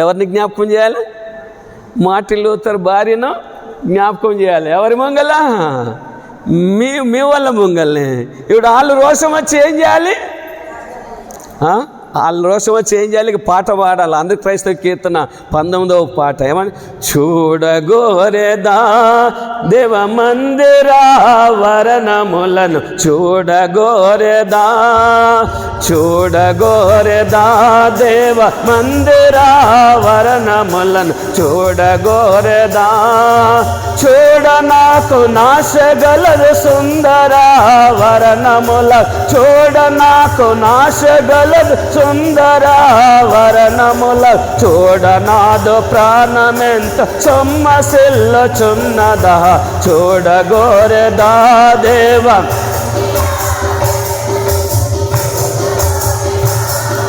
ఎవరిని జ్ఞాపకం చేయాలి? మార్టిన్ లూథర్ భార్యను జ్ఞాపకం చేయాలి. ఎవరి మంగళ? మీ వల్ల ముంగల్ని. ఇప్పుడు వాళ్ళు రోషం వచ్చి ఏం చేయాలి? వాళ్ళ రోషం వచ్చి ఏం చేయాలి? పాట పాడాలి. అందరికి క్రైస్తవ కీర్తన 19వ పాట ఏమని? చూడగోరెదా దేవ మందిరా వరణములను, చూడగోరెదా చూడగోరెదా దేవ మందిరా వరణములను, చూడగోరెదా చూడ నాకు నాశగలదు సుందర వరణముల, చూడ నాకు నాశగలదు సుందర వరణముల, చూడ నాదు ప్రాణమెంత సొమ్మసిల్లుచున్నదా, చూడగోరెదా దేవ.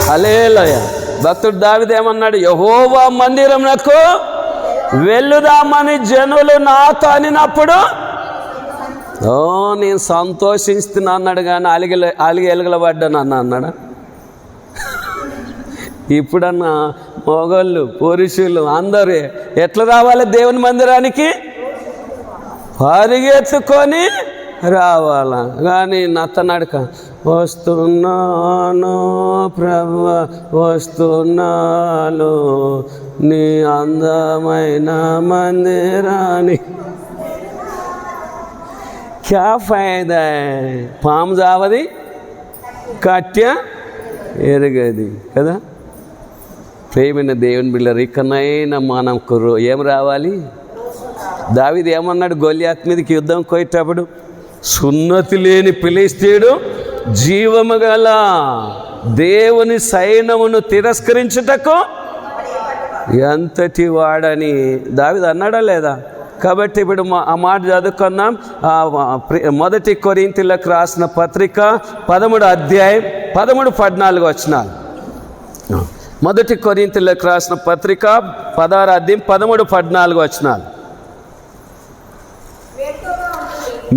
హల్లెలూయా. భక్తుడు దావీదు ఏమన్నాడు? యెహోవా మందిరమునకు వెళ్ళుదామని జనులు నాతో అనినప్పుడు నేను సంతోషిస్తున్నా అన్నాడు, కానీ అలిగి ఎలుగలబడ్డాను అన్నాడా? ఇప్పుడన్నా మొగళ్ళు పురుషులు అందరూ ఎట్లా రావాలి దేవుని మందిరానికి? పరిగెత్తుకొని రావాలా, కానీ నత్తనడక వస్తున్నాను ప్రభువ వస్తున్నాను నీ అందమైన మందిరాని. క్యా ఫైదా? పాము జావది కట్య ఎరగది కదా. ప్రేమైన దేవుని బిడ్డలారా, ఇకనైనా మనకు ఏం రావాలి? దావీదు ఏమన్నాడు? గొల్యాత్ మీదకి యుద్ధం పోయేటప్పుడు, సున్నతి లేని ఫిలిష్తీయుడు జీవము గల దేవుని సైన్యమును తిరస్కరించుటకు ఎంతటి వాడని దావీదు అన్నాడా లేదా? కాబట్టి ఇప్పుడు ఆ మాట చదువుకున్నాం. మొదటి కొరింథీయులకు రాసిన పత్రిక 13వ అధ్యాయం 13-14 వచనాలు. మొదటి కొరింథీయులకు రాసిన పత్రిక 16వ అధ్యాయం 13-14 వచనాలు.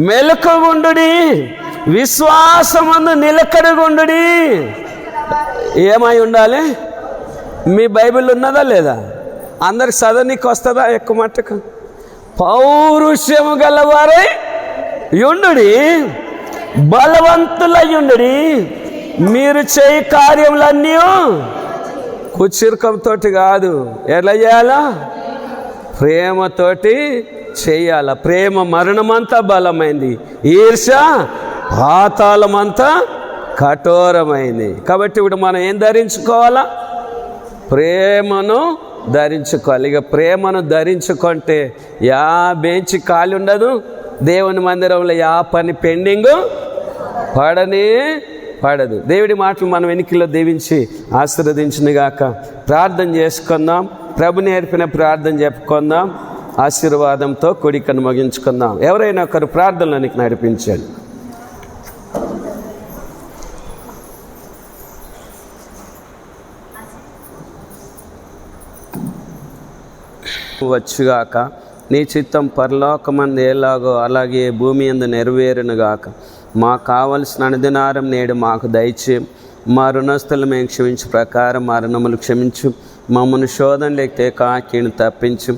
మెలకుగుండుడి, విశ్వాసమందు నిలకడగుండుడి. ఏమై ఉండాలి? మీ బైబిల్ ఉన్నదా లేదా? అందరికి చదవనీకి వస్తుందా? ఎక్కువ మట్టుకు పౌరుషము గలవారై యుండుడి, బలవంతులయ్యుండుడి, మీరు చేయి కార్యములన్నీ కుచిర్కంతో కాదు, ఎలా చేయాలా? ప్రేమతోటి చేయాల. ప్రేమ మరణమంతా బలమైంది, ఈర్ష్య పాతాళమంతా కఠోరమైంది. కాబట్టి ఇప్పుడు మనం ఏం ధరించుకోవాలా? ప్రేమను ధరించుకోవాలి. ఇక ప్రేమను ధరించుకుంటే యా బెంచి ఖాళీ ఉండదు, దేవుని మందిరంలో యా పని పెండింగ్ పడదు. దేవుడి మాటలు మనం వెనుకలో దీవించి ఆశీర్వదించునుగాక. ప్రార్థన చేసుకుందాం. ప్రభు నేర్పిన ప్రార్థన చెప్పుకుందాం. ఆశీర్వాదంతో కొడికను ముగించుకుందాం. ఎవరైనా ఒకరు ప్రార్థనలోనికి నడిపించండి. వచ్చుగాక. నీ చిత్తం పరలోకమందు ఎలాగో అలాగే భూమి యందు నెరవేరునుగాక. మాకు కావలసిన అనుదినారం నేడు మాకు దయచేయం. మా రుణస్థులు మేము క్షమించు ప్రకారం మా రుణములు క్షమించు. మమ్మల్ని శోధనలోకి తేకాకీను తప్పించు.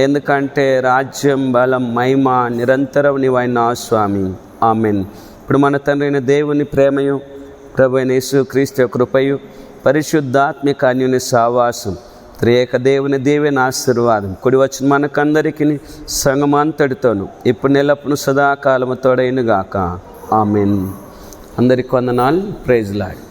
ఎందుకంటే రాజ్యం, బలం, మహిమ నిరంతరం నీవైన స్వామి. ఆమెన్. ఇప్పుడు మన తండ్రైన దేవుని ప్రేమయు, ప్రభు అయిన యేసుక్రీస్తు కృపయు, పరిశుద్ధాత్మిక అన్యోన్య సహవాసం, త్రియేక దేవుని దీవెన ఆశీర్వాదం కూడి వచ్చిన మనకందరికీ సంగమంతటితోను ఇప్పుడు నెలప్పును సదాకాలము తోడైనగాక. ఆమెన్. అందరికి వందనాలు. Praise lord.